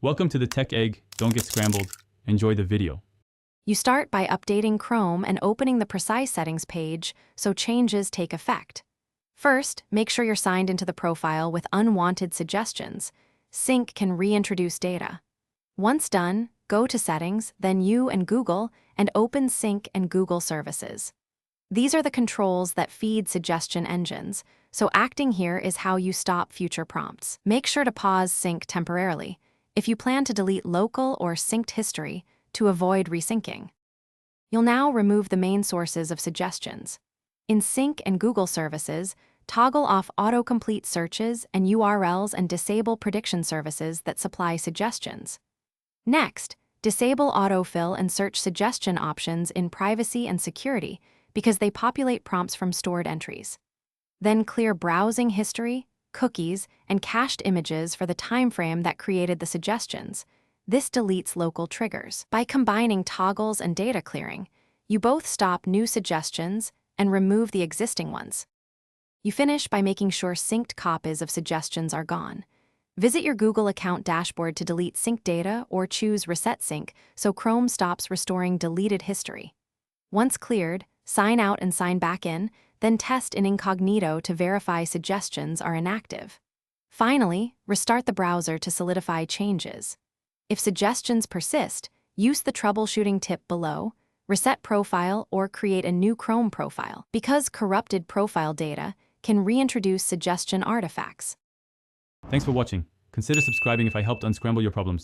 Welcome to the Tech Egg. Don't get scrambled. Enjoy the video. You start by updating Chrome and opening the Precise Settings page so changes take effect. First, make sure you're signed into the profile with unwanted suggestions. Sync can reintroduce data. Once done, go to Settings, then You and Google, and open Sync and Google Services. These are the controls that feed suggestion engines, so acting here is how you stop future prompts. Make sure to pause Sync temporarily if you plan to delete local or synced history to avoid resyncing. You'll now remove the main sources of suggestions. In Sync and Google Services, toggle off autocomplete searches and URLs and disable prediction services that supply suggestions. Next, disable autofill and search suggestion options in Privacy and Security because they populate prompts from stored entries. Then clear browsing history, cookies, and cached images for the timeframe that created the suggestions. This deletes local triggers. By combining toggles and data clearing, you both stop new suggestions and remove the existing ones. You finish by making sure synced copies of suggestions are gone. Visit your Google account dashboard to delete sync data or choose Reset Sync so Chrome stops restoring deleted history. Once cleared, sign out and sign back in, then test in incognito to verify suggestions are inactive. Finally, restart the browser to solidify changes. If suggestions persist, use the troubleshooting tip below, reset profile, or create a new Chrome profile, because corrupted profile data can reintroduce suggestion artifacts. Thanks for watching. Consider subscribing if I helped unscramble your problems.